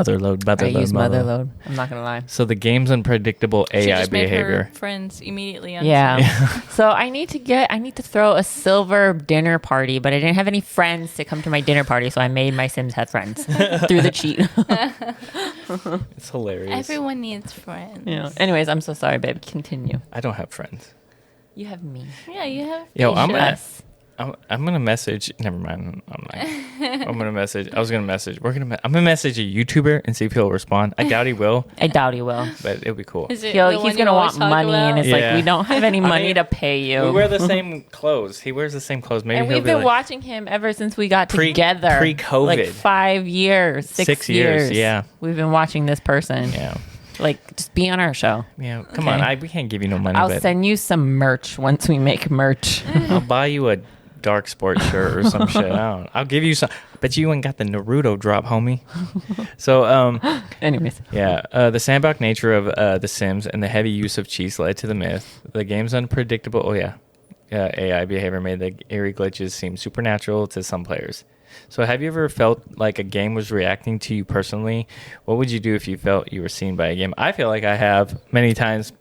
I use motherload. I'm not gonna lie. So the game's unpredictable She AI just made behavior. her friends immediately on Yeah. So I need to throw a silver dinner party, but I didn't have any friends to come to my dinner party, so I made my Sims have friends through the cheat. It's hilarious. Everyone needs friends. Yeah. Anyways, I'm so sorry, babe. Continue. I don't have friends. You have me. Yeah, you have. Yo, I'm gonna, Yes. I'm gonna message. Never mind. I'm not. I'm gonna message. I was gonna message. I'm gonna message a YouTuber and see if he'll respond. I doubt he will, I doubt he will. but it'll be cool. Is it He's the one you gonna always want talk money, about? and it's Yeah. like we don't have any I money mean, to pay you. We wear the same clothes. He wears the same clothes. Maybe And he'll we've be been like, watching him ever since we got Pre- together. pre-COVID. Like 5 years, 6 years, yeah. We've been watching this person. Yeah, Like, just be on our show. yeah. Come Okay. on, we can't give you no money, I'll but send you some merch once we make merch. I'll buy you a dark sports shirt or some shit. I don't know. I'll give you some. Bet you ain't got the Naruto drop, homie. So, Anyways. yeah, the sandbox nature of The Sims and the heavy use of cheats led to the myth. The game's unpredictable. Oh yeah, AI behavior made the eerie glitches seem supernatural to some players. So, have you ever felt like a game was reacting to you personally? What would you do if you felt you were seen by a game? I feel like I have many times.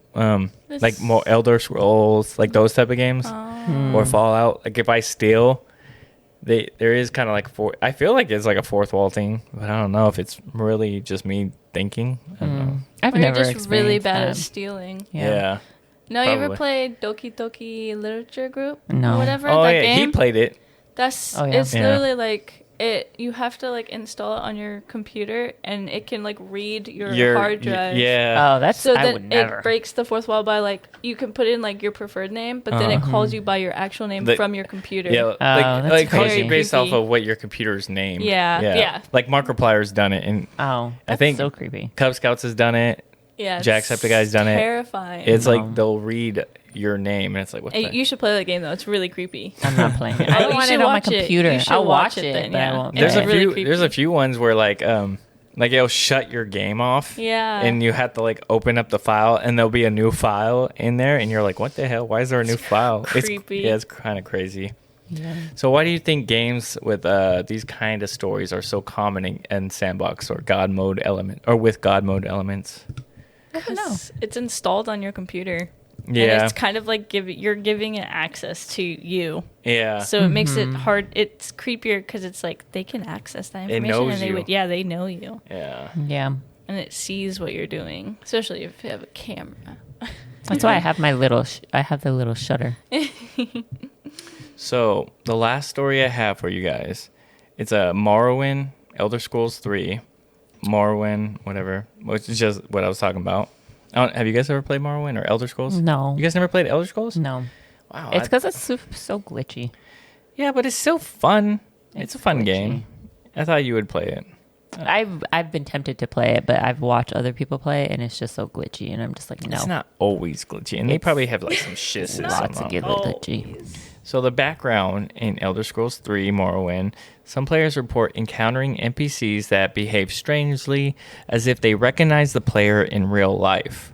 Like more Elder Scrolls, like those type of games, or Fallout. Like if I steal, there is kind of like I feel like it's like a fourth wall thing, but I don't know if it's really just me thinking. I don't know. I've Or you're never just really experienced bad that. at stealing. Yeah. No, you ever Probably. played Doki Doki Literature Group? No. Or whatever. Oh that yeah, game? he played it. That's Oh, yeah. it's Yeah. literally like it. You have to like install it on your computer, and it can like read your hard drive. Yeah. Oh, that's So I that would never. it breaks the fourth wall by like you can put in like your preferred name, but then it calls you by your actual name The- from your computer. Yeah, that's like calls you very based off creepy. of what your computer's name. Yeah, yeah. Like Markiplier's done it, and Oh, that's I think so creepy. Cub Scouts has done it. Yeah, Jacksepticeye's done it. Terrifying. It's No. like they'll read your name, and it's like what? Hey, the? you should play that game though. It's really creepy. I'm not playing it. I Oh, don't you want should it on my watch it. computer. You should I'll watch watch it it, then, but yeah. I won't. There's It's a play it. really few. There's a creepy. few ones where like it'll shut your game off. Yeah. And you have to like open up the file, and there'll be a new file in there, and you're like, what the hell? Why is there a new file? creepy. It's kind of crazy. Yeah. So why do you think games with these kind of stories are so common in sandbox or God mode element or with God mode elements? I don't know. 'Cause it's installed on your computer. And Yeah. it's kind of like you're giving it access to you. Yeah. So it makes it hard. It's creepier because it's like they can access that It information. knows and they you. would, yeah, they know you. Yeah. Yeah. And it sees what you're doing, especially if you have a camera. That's why I have my little. I have the little shutter. So the last story I have for you guys, it's a Morrowind, Elder Scrolls 3, Morrowind, whatever, which is just what I was talking about. Have you guys ever played Morrowind or Elder Scrolls? No. You guys never played Elder Scrolls? No. Wow. It's because it's so glitchy. Yeah, but it's still fun. It's It's a fun glitchy. game. I thought you would play it. I've been tempted to play it, but I've watched other people play it, and it's just so glitchy, and I'm just like, no. It's not always glitchy, and they It's probably have like some shit. Lots of glitchy. So the background in Elder Scrolls 3 Morrowind, some players report encountering NPCs that behave strangely as if they recognize the player in real life.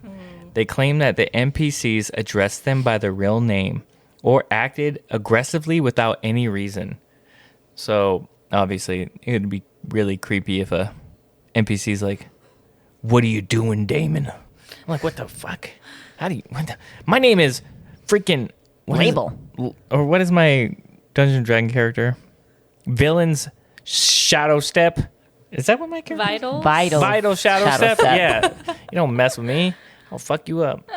They claim that the NPCs addressed them by their real name or acted aggressively without any reason. So obviously it would be really creepy if a NPC's like, "What are you doing, Damon?" I'm like, "What the fuck? How do you... My name is freaking... Label. Or what is my Dungeon Dragon character? Villain's Shadow Step. Is that what my character is? Vital Shadow Step? Yeah. You don't mess with me. I'll fuck you up.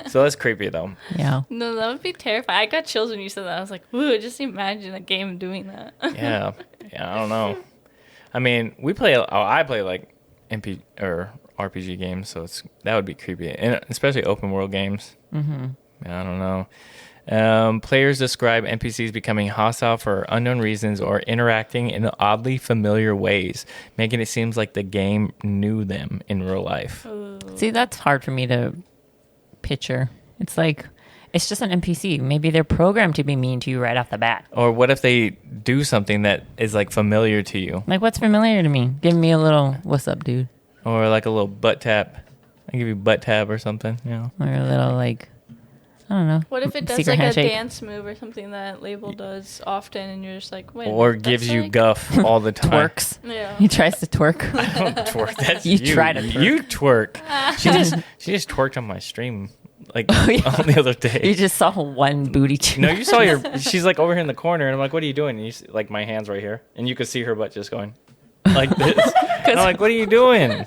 So that's creepy, though. Yeah. No, that would be terrifying. I got chills when you said that. I was like, ooh, just imagine a game doing that. Yeah. Yeah, I don't know. I mean, I play like MP or RPG games, so that would be creepy. And especially open world games. Mm-hmm. Yeah, I don't know. Players describe NPCs becoming hostile for unknown reasons or interacting in oddly familiar ways, making it seem like the game knew them in real life. See, that's hard for me to picture. It's like, it's just an NPC. Maybe they're programmed to be mean to you right off the bat. Or what if they do something that is like familiar to you? Like, what's familiar to me? Give me a little, "What's up, dude?" Or like a little butt tap. I give you butt tap or something, you know? Or a little, like, I don't know. What if it does secret like handshake? a dance move or something that Label does often and you're just like, wait. Or gives you like... guff all the time. Twerks. Yeah. He tries to twerk. I don't twerk. That's You you. try to twerk. You twerk. She just twerked on my stream like yeah. on the other day. You just saw one booty cheek. No, you saw she's like over here in the corner, and I'm like, "What are you doing?" And you see, like, my hand's right here, and you could see her butt just going like this. And I'm like, "What are you doing?"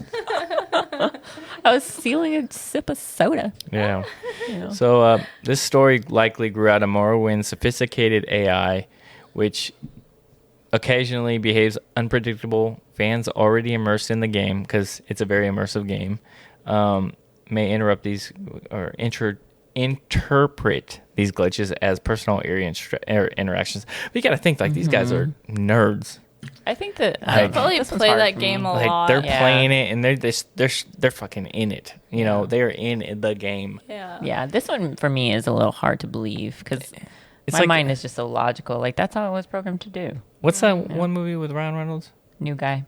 I was stealing a sip of soda. Yeah. You know? So this story likely grew out of Morrowind's sophisticated AI, which occasionally behaves unpredictable. Fans already immersed in the game, because it's a very immersive game, may interrupt these or interpret these glitches as personal eerie interactions. But you got to think, like, these guys are nerds. I think that I probably this one's play hard that for game me. a Like, lot. they're Yeah. playing it, and they're fucking in it. You know, they're in the game. Yeah. Yeah, this one for me is a little hard to believe because It's my like- mind is just so logical. Like, that's how it was programmed to do. What's that one movie with Ryan Reynolds? New Guy.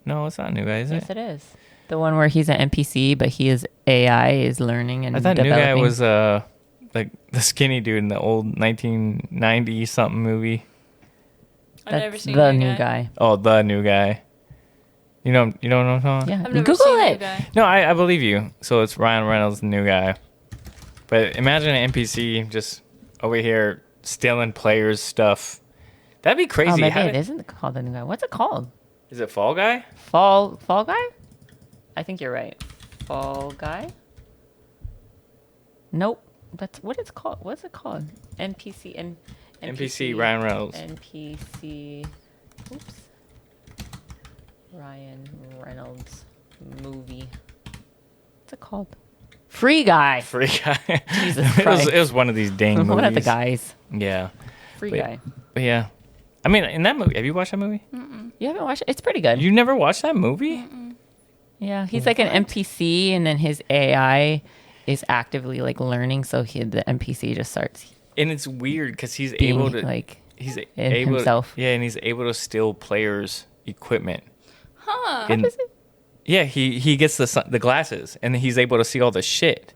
No, it's not New Guy, is it? Yes, it is. The one where he's an NPC, but he is AI, is learning and I thought developing. New Guy was like the skinny dude in the old 1990 something movie. I've That's never seen the new guy. Oh, the New Guy. You know what I'm talking? Yeah, I've never Google seen it. New Guy. No, I believe you. So it's Ryan Reynolds, the New Guy. But imagine an NPC just over here stealing players' stuff. That'd be crazy. Oh, maybe How it did- isn't called the new guy. What's it called? Is it Fall Guy? Fall Guy? I think you're right. Fall Guy? Nope. That's what it's called. What's it called? NPC Ryan Reynolds. NPC. Oops. Ryan Reynolds movie. What's it called? Free Guy. Free Guy. Jesus it Christ. was one of these dang movies. One of the guys. Yeah. Free But- Guy. But yeah. I mean, in that movie, have you watched that movie? You haven't watched it? It's pretty good. You never watched that movie? Yeah, he's like an NPC, and then his AI is actively like learning. So the NPC just starts And it's weird because he's being able to like he's in able himself. Yeah, and he's able to steal players' equipment. Huh. And- yeah, he gets the glasses, and he's able to see all the shit,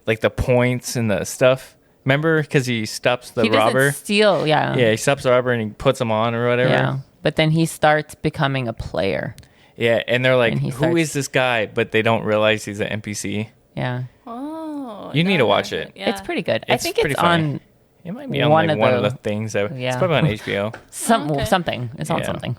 like the points and the stuff. Remember, because he stops the he robber. doesn't steal. Yeah, Yeah, he stops the robber and he puts them on or whatever. yeah. But then he starts becoming a player. Yeah, and they're like, And he "Who starts- is this guy?" But they don't realize he's an NPC. Yeah, Oh. You need no, to watch no. it. Yeah. it's pretty good. It's I think pretty it's funny. on It might be on One like of one of the- the things that it's yeah. probably on HBO. Okay. something. It's on Yeah. something.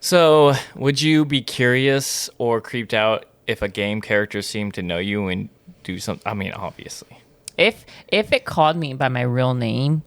So, would you be curious or creeped out if a game character seemed to know you and do something? I mean, obviously. If it called me by my real name,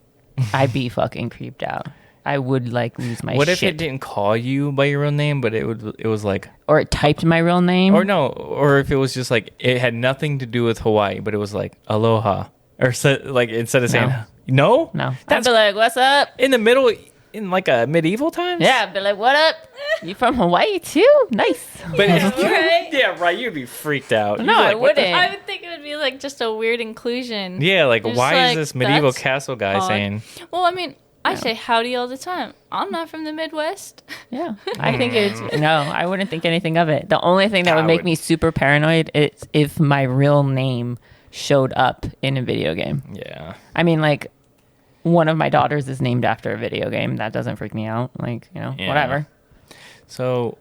I'd be fucking creeped out. I would like lose my What shit. if it didn't call you by your real name, but it was like, Or it typed my real name? or no, or if it was just like it had nothing to do with Hawaii, but it was like aloha, or like instead of saying no, No. I'd that's be like, what's up? in the middle in like a medieval times? Yeah, I'd be like, what up? You from Hawaii too? Nice. But right. yeah, right. You'd be freaked out. You'd No, be I like, what the- wouldn't. I would think it would be like just a weird inclusion. Yeah, like Just why like, is this medieval that's castle guy odd. saying? Well, I mean, I say howdy all the time. I'm not from the Midwest. Yeah, I think it's no. I wouldn't think anything of it. The only thing that would I make would. me super paranoid is if my real name showed up in a video game. Yeah. I mean, like one of my daughters is named after a video game. That doesn't freak me out. Like Yeah. whatever. So,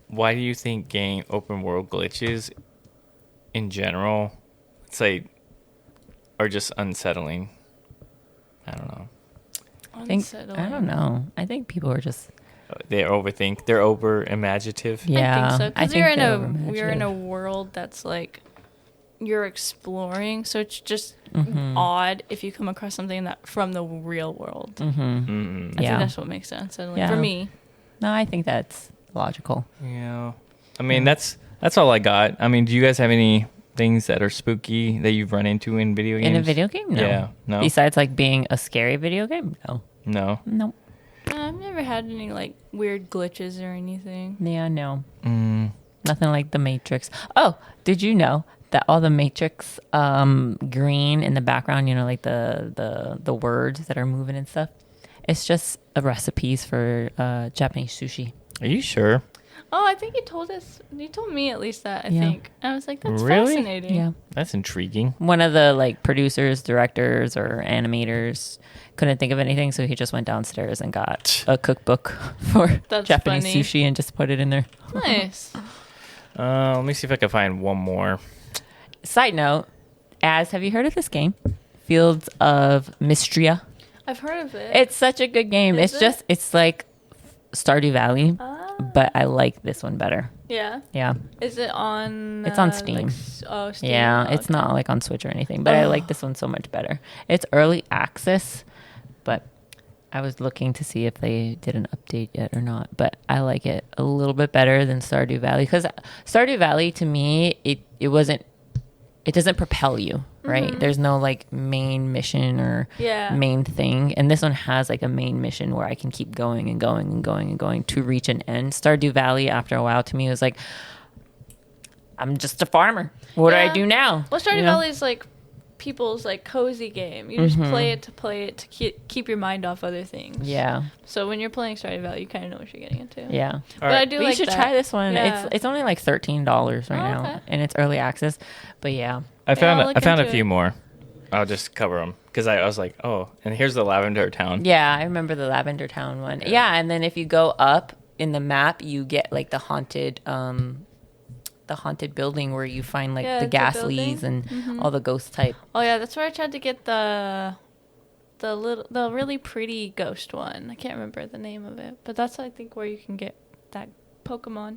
why do you think game open world glitches in general, say, are just unsettling? I don't know. I don't know. I think people are just They overthink. They're over imaginative. yeah. I think so. I Because think you're they're in a overimaginative. world that's like you're exploring, so it's just Mm-hmm. odd if you come across something that from the real world. Mm-mm. I Yeah. think that's what makes sense. And Yeah. for me, No, I think that's logical. Yeah. I mean, that's all I got. I mean, do you guys have any things that are spooky that you've run into in video games? In a video game, no. Yeah. No. Besides, like being a scary video game, no. No. Nope. I've never had any like weird glitches or anything. Yeah, no. Mm. Nothing like the Matrix. Oh, did you know that all the Matrix green in the background, like the words that are moving and stuff, it's just recipes for Japanese sushi. Are you sure? Oh, I think you told us. You told me at least that. I Yeah. think I was like, that's Really? fascinating. Yeah. That's intriguing. One of the like producers, directors, or animators couldn't think of anything, so he just went downstairs and got a cookbook for That's Japanese funny. sushi and just put it in there. Nice. Let me see if I can find one more. Side note, have you heard of this game? Fields of Mystria. I've heard of it. It's such a good game. Is It's like Stardew Valley, Ah. but I like this one better. Yeah. Yeah. Is it on? It's on Steam. Steam. Yeah, Oh, it's okay. not like on Switch or anything, but I like this one so much better. It's early access, but I was looking to see if they did an update yet or not. But I like it a little bit better than Stardew Valley because Stardew Valley to me it doesn't propel you, right? There's no like main mission or Yeah. main thing, and this one has like a main mission where I can keep going and going and going and going to reach an end. Stardew Valley after a while to me was like, I'm just a farmer. What do I Yeah. do now? Well, Stardew You know? Valley is like people's like cozy game. You just play it to keep your mind off other things. Yeah, So when you're playing Stardew Valley, you kind of know what you're getting into. yeah. But I do But like you should that. try this one. Yeah. It's only like $13 right now, okay. and it's early access. But yeah, I I'll found look I found a into few it. more. I'll just cover them because I was like, oh, and here's the Lavender Town. yeah. I remember the Lavender Town one. Yeah, and then if you go up in the map, you get like the haunted building where you find like Yeah, the it's a ghastlies building. and all the ghost type. Oh yeah, that's where I tried to get the really pretty ghost one. I can't remember the name of it, but that's I think where you can get that Pokemon.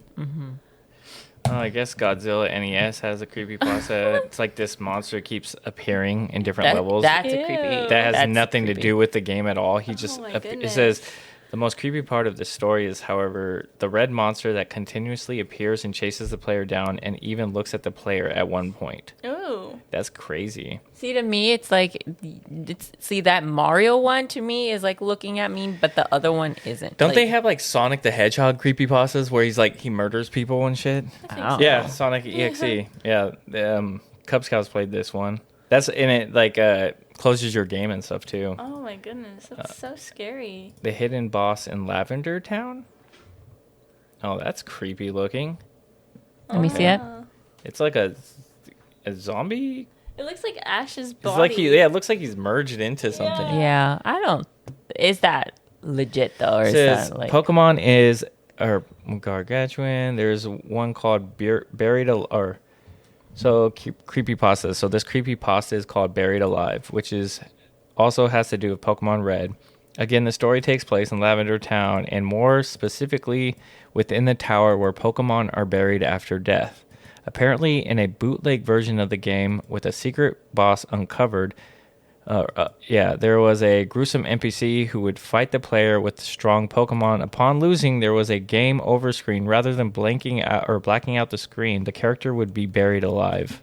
I guess Godzilla NES has a creepypasta. It's like this monster keeps appearing in different levels. That's a Ew. creepy. That has that's nothing to creepy. do with the game at all. He just my it goodness. says the most creepy part of the story is, however, the red monster that continuously appears and chases the player down and even looks at the player at one point. Ooh. That's crazy. See, to me, it's like, see, that Mario one to me is like looking at me, but the other one isn't. Don't Like, they have like Sonic the Hedgehog creepypastas where he's like he murders people and shit? I don't Yeah, know. Sonic EXE. Yeah, Cub Scouts played this one. That's in it. Like closes your game and stuff too. Oh my goodness, that's so scary. The hidden boss in Lavender Town. Oh, that's creepy looking. Let me see it. It's like a zombie. It looks like Ash's It's body. like it looks like he's merged into something. Yeah, I don't. Is that legit though, or It is says that like? Pokemon is or Gargantuan. There's one called Buried or so creepypasta. So this creepypasta is called Buried Alive, which is also has to do with Pokemon Red. Again, the story takes place in Lavender Town, and more specifically within the tower where Pokemon are buried after death. Apparently, in a bootleg version of the game with a secret boss uncovered, there was a gruesome NPC who would fight the player with strong Pokemon. Upon losing, there was a game over screen. Rather than blacking out the screen, the character would be buried alive.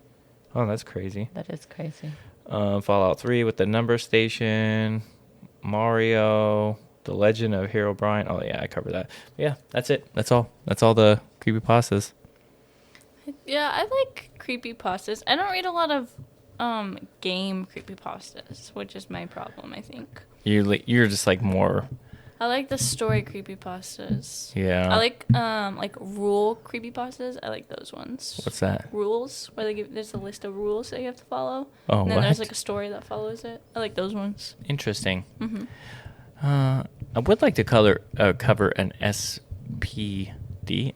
Oh, that's crazy. That is crazy. Fallout 3 with the number station. Mario. The Legend of Hero Brian. Oh yeah, I covered that. But yeah, that's it. That's all. That's all the creepypastas. Yeah, I like creepypastas. I don't read a lot of game creepypastas, which is my problem, I think. You're just like more. I like the story creepypastas. Yeah. I like rule creepypastas. I like those ones. What's that? Rules, where there's a list of rules that you have to follow. Oh, and then what? there's like a story that follows it. I like those ones. Interesting. Mm-hmm. I would like to cover an SPD.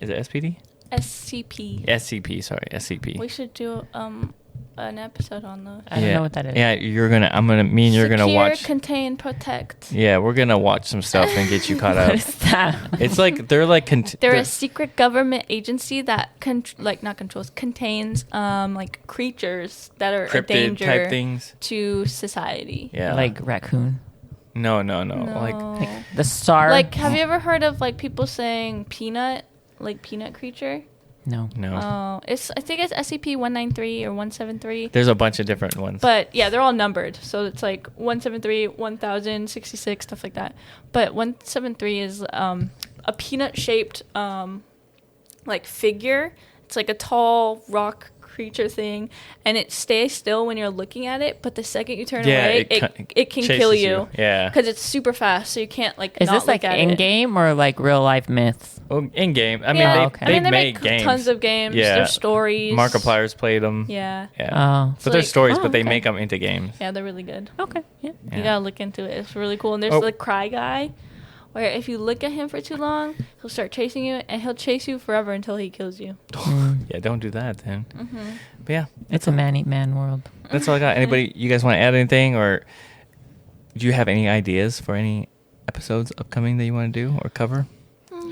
Is it SPD? SCP. SCP. Sorry, SCP. We should do an episode on those. I don't know what that is. Yeah, me and you're gonna watch. Secure, contain, protect. Yeah, we're gonna watch some stuff and get you caught up. What is that? It's like they're like they're a secret government agency that contains like creatures that are a cryptid danger type things. to society. Yeah, Like raccoon. no. Like the star. Like, have you ever heard of like people saying peanut, like peanut creature? No. Oh, I think it's SCP-193 or 173. There's a bunch of different ones. But yeah, they're all numbered. So it's like 173, 1066, stuff like that. But 173 is a peanut-shaped like figure. It's like a tall rock creature thing, and it stays still when you're looking at it, but the second you turn away, it can kill you. Yeah, because it's super fast, so you can't like. Is not this like look at in it. game or like real life myths? Oh, in game. I mean, Yeah. they've they made make games. tons of games. Yeah. There's stories. Markiplier's played them. Yeah. Yeah. Oh. But there's like- stories, but they okay. make them into games. Yeah, they're really good. Okay. Yeah. Yeah. You gotta look into it. It's really cool. And there's Oh. the cry guy, where if you look at him for too long, he'll start chasing you, and he'll chase you forever until he kills you. Yeah, don't do that then. Mm-hmm. But yeah, It's a man eat man world. that's all I got. Anybody, you guys want to add anything, or do you have any ideas for any episodes upcoming that you want to do or cover?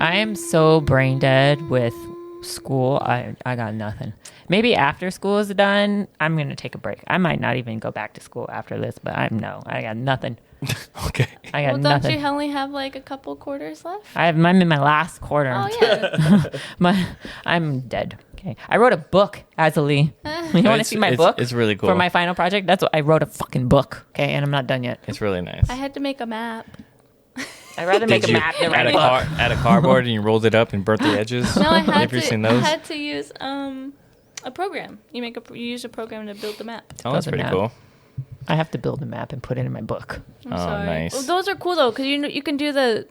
I am so brain dead with school. I got nothing. Maybe after school is done, I'm gonna take a break. I might not even go back to school after this, but I got nothing. Okay. I got Well, nothing. don't you only have like a couple quarters left? I'm in my last quarter. Oh yeah. I'm dead. Okay. I wrote a book, Azalee. You want to see my book? It's really cool. For my final project? That's what I wrote, a fucking book. Okay, and I'm not done yet. It's really nice. I had to make a map. I'd rather make Did a you map than add write a a book. add a cardboard and you rolled it up and burnt the edges? No, I had Have you to. seen I those? had to use a program. You use a program to build the map. Oh, that's Build a pretty map. cool. I have to build a map and put it in my book. I'm Oh, sorry. nice. Well, those are cool though, because you can do the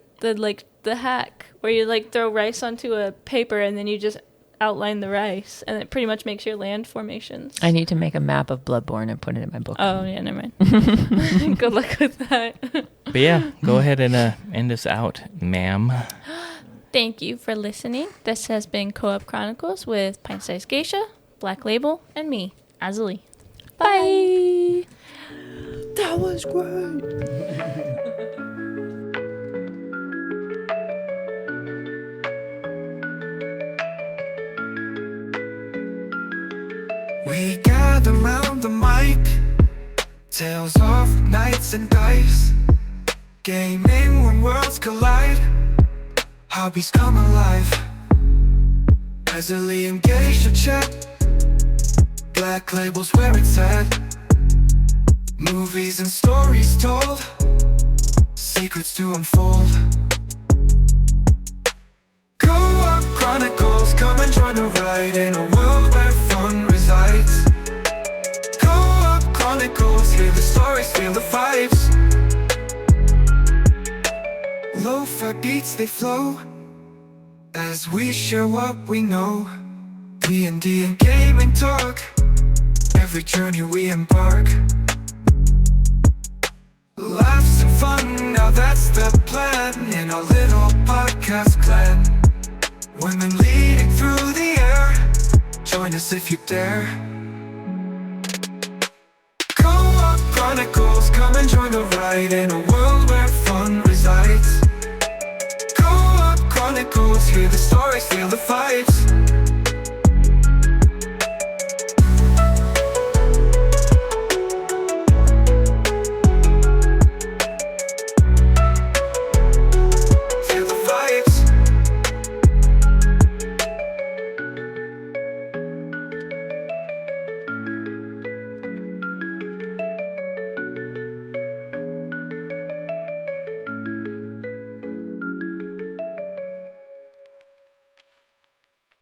hack where you like throw rice onto a paper and then you just outline the rice, and it pretty much makes your land formations. I need to make a map of Bloodborne and put it in my book. Oh yeah, never mind. Good luck with that. But yeah, go ahead and end us out, ma'am. Thank you for listening. This has been Co-op Chronicles with Pint Size Geisha, Black Label, and me, Azalee. Bye. That was great. We gather round the mic, tales of nights and dice, gaming when worlds collide, hobbies come alive. Azalee and Geisha chat, Black Label's where it's at. Movies and stories told, secrets to unfold. Co-op Chronicles, come and join the ride in a world where fun resides. Co-op Chronicles, hear the stories, feel the vibes. Lo-fi beats, they flow as we share what we know. D&D and gaming talk, every journey we embark. Laughs and fun, now that's the plan in our little podcast clan. Women leading through the air, join us if you dare. Co-op Chronicles, come and join the ride in a world where fun resides. Co-op Chronicles, hear the stories, feel the vibes.